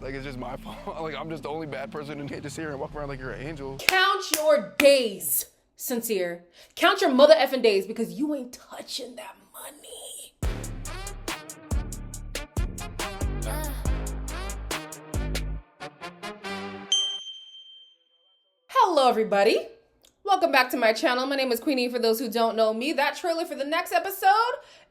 Like, it's just my fault. Like, I'm just the only bad person and just sit here and walk around like you're an angel. Count your days, Sincere. Count your mother effing days because you ain't touching that money. Hello, everybody. Welcome back to my channel. My name is Queenie for those who don't know me. That trailer for the next episode,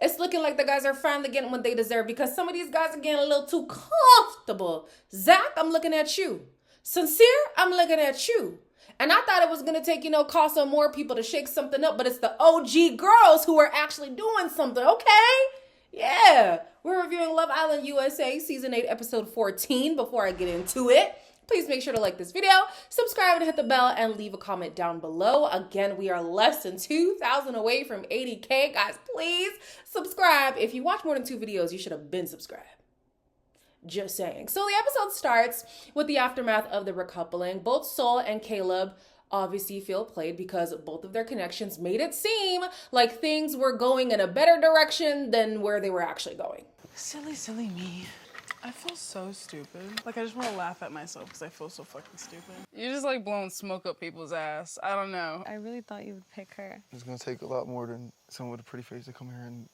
it's looking like the guys are finally getting what they deserve because some of these guys are getting a little too comfortable. Zach, I'm looking at you. Sincere, I'm looking at you. And I thought it was going to take, cost some more people to shake something up, but it's the OG girls who are actually doing something, okay? Yeah. We're reviewing Love Island USA Season 8, Episode 14. Before I get into it, please make sure to like this video, subscribe and hit the bell, and leave a comment down below. Again, we are less than 2,000 away from 80K. Guys, please subscribe. If you watch more than 2 videos, you should have been subscribed. Just saying. So the episode starts with the aftermath of the recoupling. Both Soul and Caleb obviously feel played because both of their connections made it seem like things were going in a better direction than where they were actually going. Silly me. I feel so stupid. Like, I just want to laugh at myself because I feel so fucking stupid. You're just like blowing smoke up people's ass. I don't know. I really thought you would pick her. It's gonna take a lot more than someone with a pretty face to come here and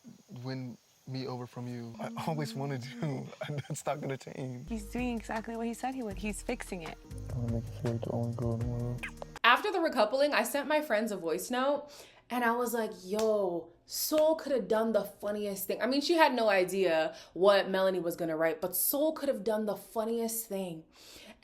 win me over from you. I always wanted to. That's not gonna change. He's doing exactly what he said he would. He's fixing it. I wanna make you feel like the only girl in the world. After the recoupling, I sent my friends a voice note and I was like, yo, Soul could have done the funniest thing. I mean, she had no idea what Melanie was gonna write, but Soul could have done the funniest thing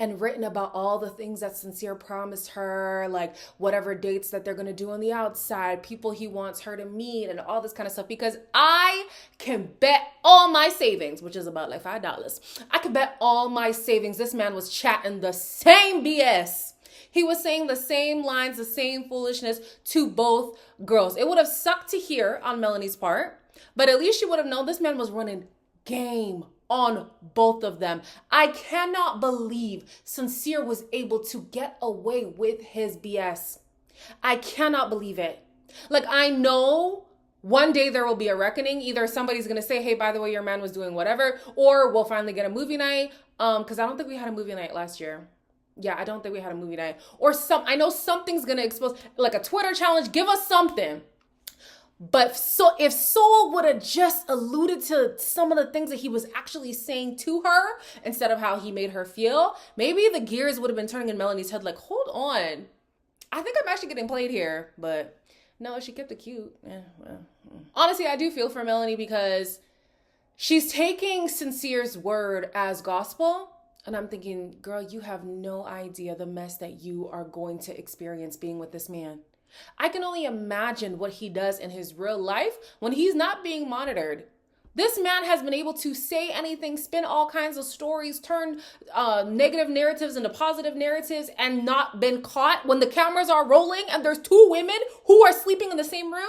and written about all the things that Sincere promised her, like whatever dates that they're gonna do on the outside, people he wants her to meet, and all this kind of stuff. Because I can bet all my savings, which is about like $5, I can bet all my savings this man was chatting the same BS. He was saying the same lines, the same foolishness to both girls. It would have sucked to hear on Melanie's part, but at least she would have known this man was running game on both of them. I cannot believe Sincere was able to get away with his BS. I cannot believe it. Like, I know one day there will be a reckoning. Either somebody's going to say, hey, by the way, your man was doing whatever, or we'll finally get a movie night. Because I don't think we had a movie night last year. Yeah, I don't think we had a movie night. Or I know something's going to expose, like a Twitter challenge. Give us something. But so if Soul would have just alluded to some of the things that he was actually saying to her instead of how he made her feel, maybe the gears would have been turning in Melanie's head like, hold on. I think I'm actually getting played here. But no, she kept it cute. Yeah, well. Honestly, I do feel for Melanie because she's taking Sincere's word as gospel. And I'm thinking, girl, you have no idea the mess that you are going to experience being with this man. I can only imagine what he does in his real life when he's not being monitored. This man has been able to say anything, spin all kinds of stories, turn negative narratives into positive narratives and not been caught when the cameras are rolling and there's 2 women who are sleeping in the same room.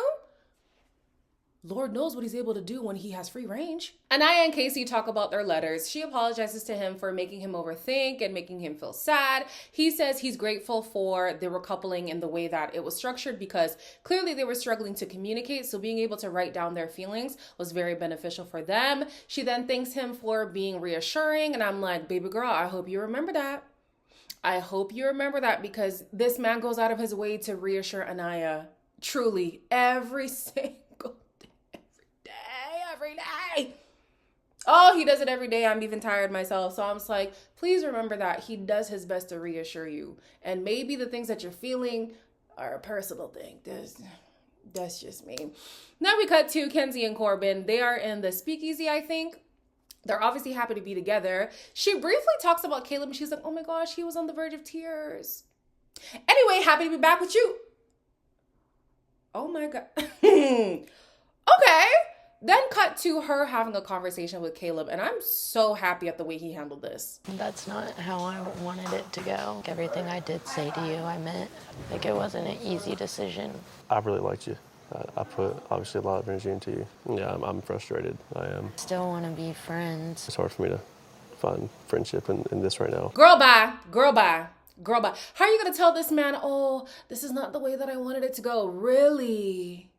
Lord knows what he's able to do when he has free range. Anaya and Casey talk about their letters. She apologizes to him for making him overthink and making him feel sad. He says he's grateful for the recoupling in the way that it was structured because clearly they were struggling to communicate. So being able to write down their feelings was very beneficial for them. She then thanks him for being reassuring. And I'm like, baby girl, I hope you remember that. I hope you remember that because this man goes out of his way to reassure Anaya. Truly, every day. Oh, he does it every day. I'm even tired myself. So I'm just like, please remember that he does his best to reassure you. And maybe the things that you're feeling are a personal thing. That's just me. Now we cut to Kenzie and Corbin. They are in the speakeasy, I think. They're obviously happy to be together. She briefly talks about Caleb and she's like, oh my gosh, he was on the verge of tears. Anyway, happy to be back with you. Oh my God. Okay. Then cut to her having a conversation with Caleb, and I'm so happy at the way he handled this. That's not how I wanted it to go. Everything I did say to you, I meant. Like, it wasn't an easy decision. I really liked you. I put, obviously, a lot of energy into you. Yeah, I'm frustrated. I am. Still want to be friends. It's hard for me to find friendship in this right now. Girl, bye. Girl, bye. Girl, bye. How are you going to tell this man, oh, this is not the way that I wanted it to go? Really?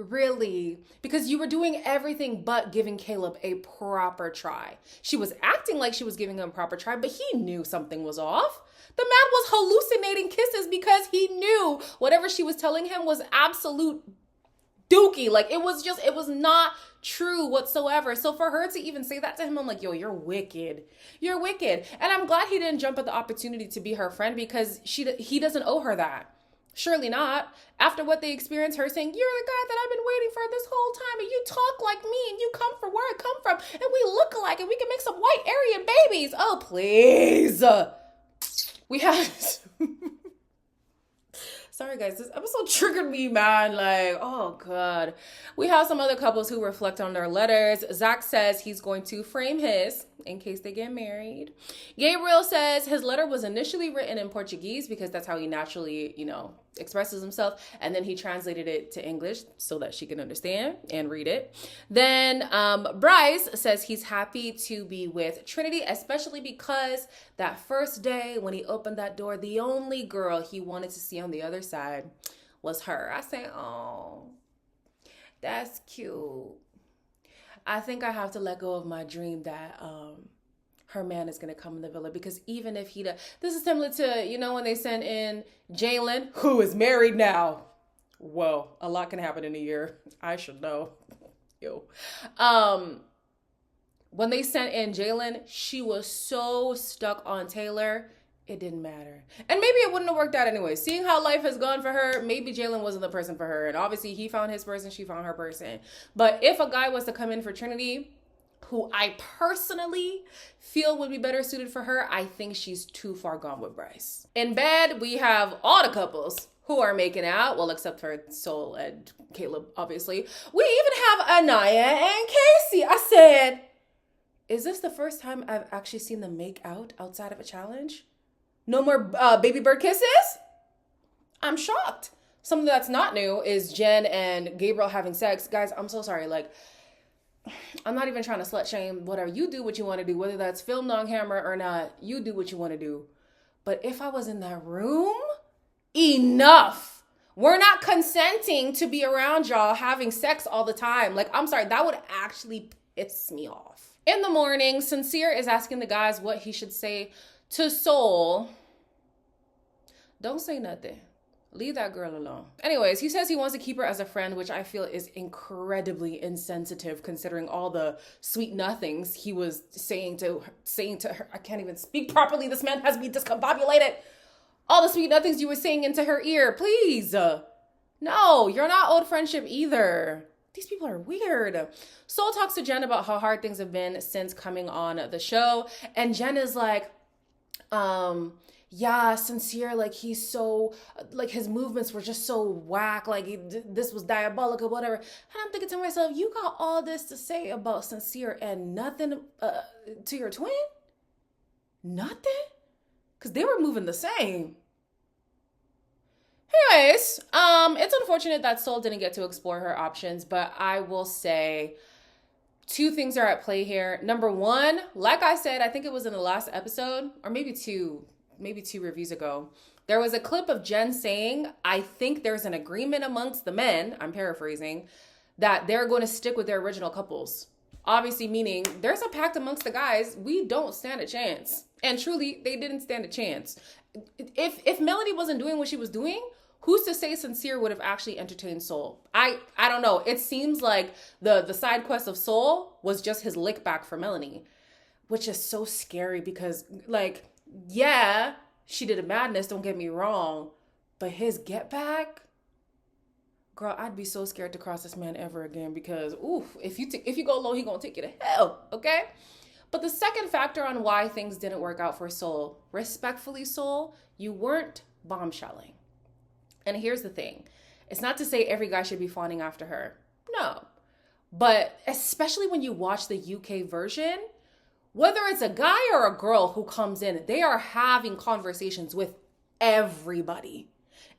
Really? Because you were doing everything but giving Caleb a proper try. She was acting like she was giving him a proper try, but he knew something was off. The man was hallucinating kisses because he knew whatever she was telling him was absolute dookie. Like, it was not true whatsoever. So for her to even say that to him, I'm like, yo, you're wicked. You're wicked. And I'm glad he didn't jump at the opportunity to be her friend, because he doesn't owe her that. Surely not. After what they experienced, her saying, you're the guy that I've been waiting for this whole time, and you talk like me, and you come from where I come from, and we look alike, and we can make some white Aryan babies. Oh, please. We had... Sorry, guys. This episode triggered me, man. Like, oh, God. We have some other couples who reflect on their letters. Zach says he's going to frame his in case they get married. Gabriel says his letter was initially written in Portuguese because that's how he naturally, expresses himself. And then he translated it to English so that she can understand and read it. Then Bryce says he's happy to be with Trinity, especially because that first day when he opened that door, the only girl he wanted to see on the other side was her. I say, oh, that's cute. I think I have to let go of my dream that her man is going to come in the villa, because even if he does, this is similar to, when they sent in Jalen, who is married now. Whoa, a lot can happen in a year. I should know. Yo. When they sent in Jalen, she was so stuck on Taylor, it didn't matter. And maybe it wouldn't have worked out anyway. Seeing how life has gone for her, maybe Jalen wasn't the person for her. And obviously he found his person, she found her person. But if a guy was to come in for Trinity, who I personally feel would be better suited for her, I think she's too far gone with Bryce. In bed, we have all the couples who are making out. Well, except for Sol and Caleb, obviously. We even have Anaya and Casey. I said, is this the first time I've actually seen them make out outside of a challenge? No more baby bird kisses? I'm shocked. Something that's not new is Jen and Gabriel having sex. Guys, I'm so sorry. Like, I'm not even trying to slut shame. Whatever, you do what you want to do, whether that's filmed on camera or not, you do what you want to do. But if I was in that room, enough. We're not consenting to be around y'all having sex all the time. Like, I'm sorry, that would actually piss me off. In the morning, Sincere is asking the guys what he should say to Sol. Don't say nothing. Leave that girl alone. Anyways, he says he wants to keep her as a friend, which I feel is incredibly insensitive considering all the sweet nothings he was saying to her. I can't even speak properly. This man has me discombobulated. All the sweet nothings you were saying into her ear. Please. No, you're not old friendship either. These people are weird. Sol talks to Jen about how hard things have been since coming on the show. And Jen is like, yeah, Sincere, like, he's so, like, his movements were just so whack, like, this was diabolical, whatever. And I'm thinking to myself, you got all this to say about Sincere and nothing to your twin? Nothing? Because they were moving the same. Anyways, it's unfortunate that Sol didn't get to explore her options, but I will say two things are at play here. Number one, like I said, I think it was in the last episode, or maybe two reviews ago, there was a clip of Jen saying, I think there's an agreement amongst the men, I'm paraphrasing, that they're going to stick with their original couples. Obviously meaning there's a pact amongst the guys, we don't stand a chance. And truly, they didn't stand a chance. If Melody wasn't doing what she was doing, who's to say Sincere would have actually entertained Sol? I don't know. It seems like the side quest of Sol was just his lick back for Melanie, which is so scary because, like, yeah, she did a madness, don't get me wrong, but his get back, girl, I'd be so scared to cross this man ever again because, oof, if you go low, he gonna take you to hell, okay? But the second factor on why things didn't work out for Sol, respectfully, Sol, you weren't bombshelling. And here's the thing. It's not to say every guy should be fawning after her. No. But especially when you watch the UK version, whether it's a guy or a girl who comes in, they are having conversations with everybody.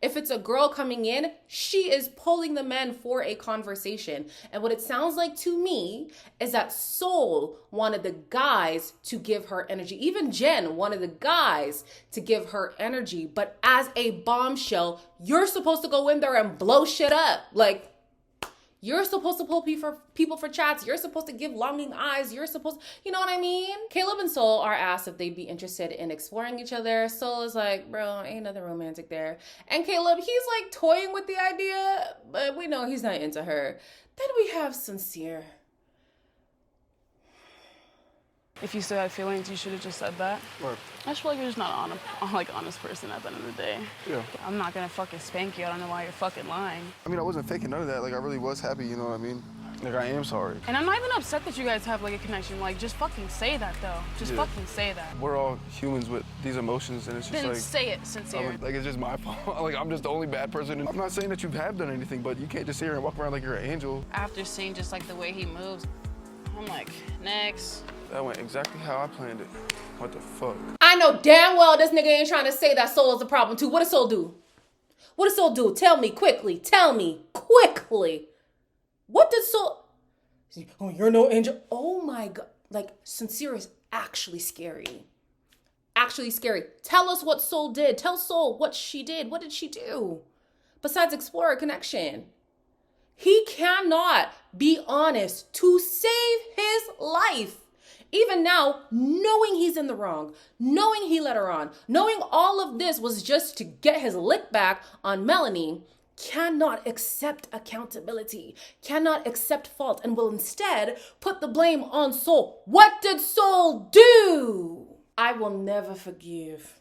If it's a girl coming in, she is pulling the men for a conversation. And what it sounds like to me is that Sol wanted the guys to give her energy. Even Jen wanted the guys to give her energy. But as a bombshell, you're supposed to go in there and blow shit up. Like, You're supposed to pull people for chats. You're supposed to give longing eyes. You're supposed, you know what I mean? Caleb and Soul are asked if they'd be interested in exploring each other. Soul is like, bro, ain't nothing romantic there. And Caleb, he's like toying with the idea, but we know he's not into her. Then we have Sincere. If you still had feelings, you should have just said that. Right. I just feel like you're just not honest person at the end of the day. Yeah. I'm not gonna fucking spank you. I don't know why you're fucking lying. I mean, I wasn't faking none of that. Like, I really was happy, you know what I mean? Like, I am sorry. And I'm not even upset that you guys have like a connection. Like, just fucking say that though. Just Yeah. fucking say that. We're all humans with these emotions, and it's just Then like... say it, Sincere. Like, it's just my fault. Like, I'm just the only bad person. And I'm not saying that you have done anything, but you can't just sit here and walk around like you're an angel. After seeing just like the way he moves, I'm like, next. That went exactly how I planned it. What the fuck? I know damn well this nigga ain't trying to say that Soul is the problem too. What does Soul do? What does Soul do? Tell me quickly. Tell me quickly. What did Soul... Oh, you're no angel. Oh my God. Like, Sincere is actually scary. Actually scary. Tell us what Soul did. Tell Soul what she did. What did she do? Besides explore a connection. He cannot be honest to save his life. Even now, knowing he's in the wrong, knowing he let her on, knowing all of this was just to get his lick back on Melanie, cannot accept accountability, cannot accept fault, and will instead put the blame on Soul. What did Soul do? I will never forgive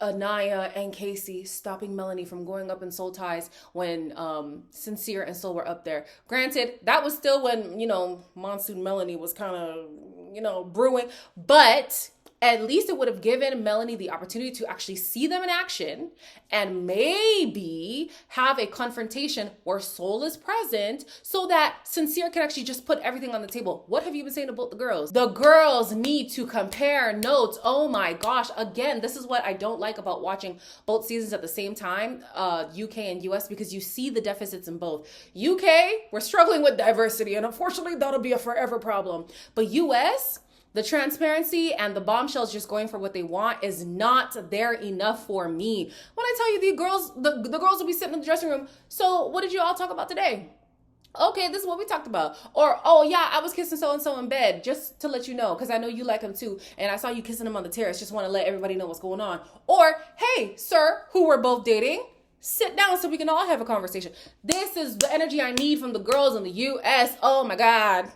Anaya and Casey stopping Melanie from going up in Soul Ties when Sincere and Soul were up there. Granted, that was still when, Monsoon Melanie was kind of, brewing. But at least it would have given Melanie the opportunity to actually see them in action and maybe have a confrontation where Soul is present so that Sincere can actually just put everything on the table. What have you been saying to both the girls? The girls need to compare notes. Oh my gosh. Again, this is what I don't like about watching both seasons at the same time, UK and US, because you see the deficits in both. UK, we're struggling with diversity, and unfortunately that'll be a forever problem. But US, the transparency and the bombshells just going for what they want is not there enough for me. When I tell you the girls will be sitting in the dressing room, so what did you all talk about today? Okay, this is what we talked about. Or, oh yeah, I was kissing so-and-so in bed, just to let you know, because I know you like him too, and I saw you kissing him on the terrace, just want to let everybody know what's going on. Or, hey, sir, who we're both dating, sit down so we can all have a conversation. This is the energy I need from the girls in the US. Oh my God.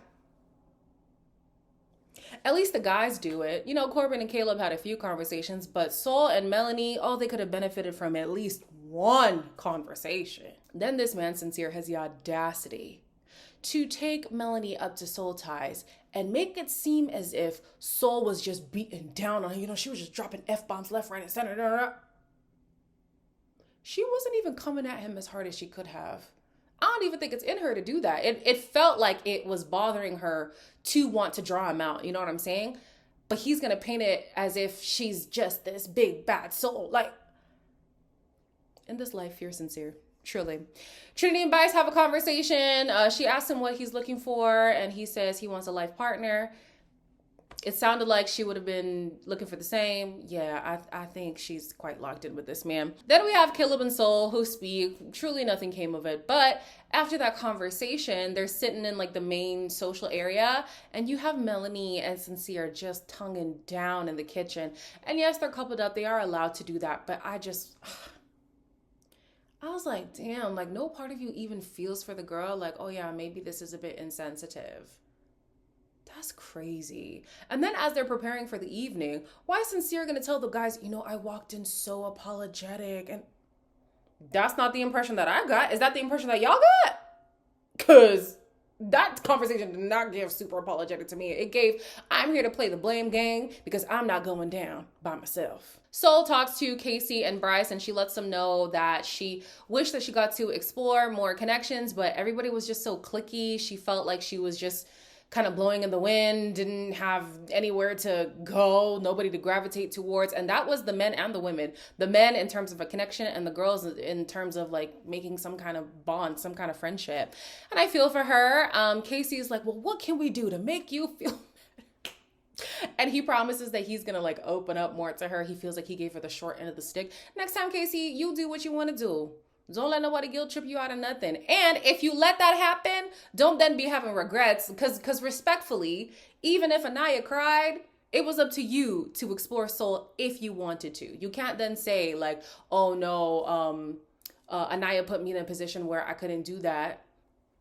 At least the guys do it. Corbin and Caleb had a few conversations, but Soul and Melanie, they could have benefited from at least one conversation. Then this man, Sincere, has the audacity to take Melanie up to Soul Ties and make it seem as if Soul was just beating down on her. She was just dropping F-bombs left, right, and center. She wasn't even coming at him as hard as she could have. I don't even think it's in her to do that. It felt like it was bothering her to want to draw him out. You know what I'm saying? But he's going to paint it as if she's just this big, bad soul. Like, in this life, you're Sincere. Truly. Trinity and Bice have a conversation. She asks him what he's looking for, and he says he wants a life partner. It sounded like she would have been looking for the same. Yeah, I think she's quite locked in with this man. Then we have Caleb and Soul who speak. Truly nothing came of it. But after that conversation, they're sitting in like the main social area, and you have Melanie and Sincere just tonguing down in the kitchen. And yes, they're coupled up. They are allowed to do that. But I was like, damn, like no part of you even feels for the girl. Like, oh yeah, maybe this is a bit insensitive. That's crazy. And then as they're preparing for the evening, why is Sincere gonna tell the guys, I walked in so apologetic? And that's not the impression that I got. Is that the impression that y'all got? Because that conversation did not give super apologetic to me. It gave, I'm here to play the blame game because I'm not going down by myself. Soul talks to Casey and Bryce, and she lets them know that she wished that she got to explore more connections, but everybody was just so cliquey. She felt like she was just kind of blowing in the wind, didn't have anywhere to go, nobody to gravitate towards. And that was the men and the women. The men in terms of a connection, and the girls in terms of like making some kind of bond, some kind of friendship. And I feel for her. Casey's like, well, what can we do to make you feel better? And he promises that he's gonna like open up more to her. He feels like he gave her the short end of the stick. Next time, Casey, you do what you want to do. Don't let nobody guilt trip you out of nothing. And if you let that happen, don't then be having regrets. Because respectfully, even if Anaya cried, it was up to you to explore soul if you wanted to. You can't then say like, oh no, Anaya put me in a position where I couldn't do that.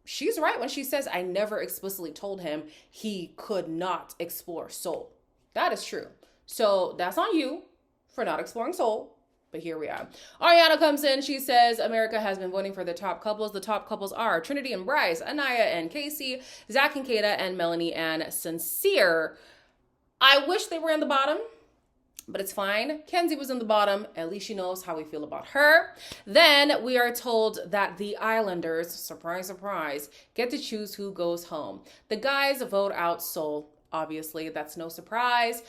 She's right when she says I never explicitly told him he could not explore soul. That is true. So that's on you for not exploring soul. But here we are. Ariana comes in. She says America has been voting for the top couples. The top couples are Trinity and Bryce, Anaya and Casey, Zach and Kata, and Melanie and Sincere. I wish they were in the bottom, but it's fine. Kenzie was in the bottom. At least she knows how we feel about her. Then we are told that the Islanders, surprise, surprise, get to choose who goes home. The guys vote out Soul. Obviously, that's no surprise.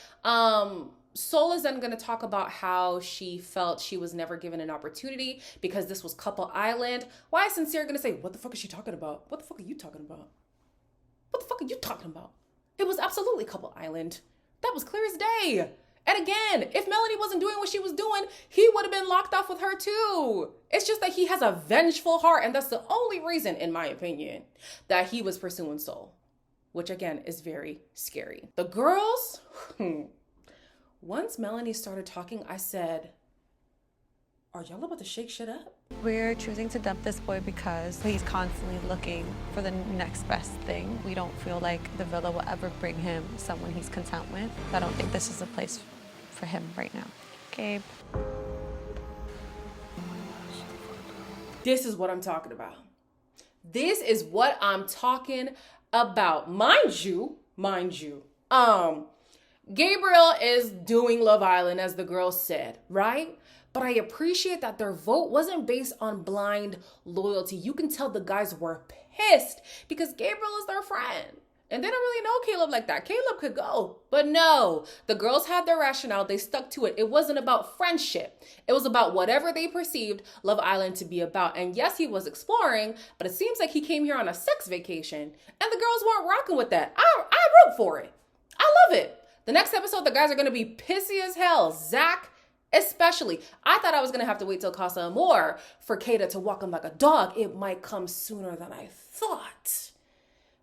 Soul is then going to talk about how she felt she was never given an opportunity because this was Couple Island. Why is Sincere going to say, what the fuck is she talking about? What the fuck are you talking about? What the fuck are you talking about? It was absolutely Couple Island. That was clear as day. And again, if Melanie wasn't doing what she was doing, he would have been locked off with her too. It's just that he has a vengeful heart, and that's the only reason, in my opinion, that he was pursuing Soul, which again is very scary. The girls, once Melanie started talking, I said, are y'all about to shake shit up? We're choosing to dump this boy because he's constantly looking for the next best thing. We don't feel like the villa will ever bring him someone he's content with. I don't think this is a place for him right now. Gabe. This is what I'm talking about. This is what I'm talking about. Mind you, Gabriel is doing Love Island, as the girls said, right? But I appreciate that their vote wasn't based on blind loyalty. You can tell the guys were pissed because Gabriel is their friend. And they don't really know Caleb like that. Caleb could go. But no, the girls had their rationale. They stuck to it. It wasn't about friendship. It was about whatever they perceived Love Island to be about. And yes, he was exploring, but it seems like he came here on a sex vacation. And the girls weren't rocking with that. I root for it. I love it. The next episode, the guys are going to be pissy as hell. Zach especially. I thought I was going to have to wait till Casa Amor for Kata to walk him like a dog. It might come sooner than I thought.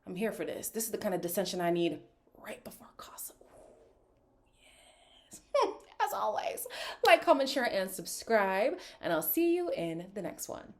I'm here for this. This is the kind of dissension I need right before Casa. Yes. As always, like, comment, share, and subscribe. And I'll see you in the next one.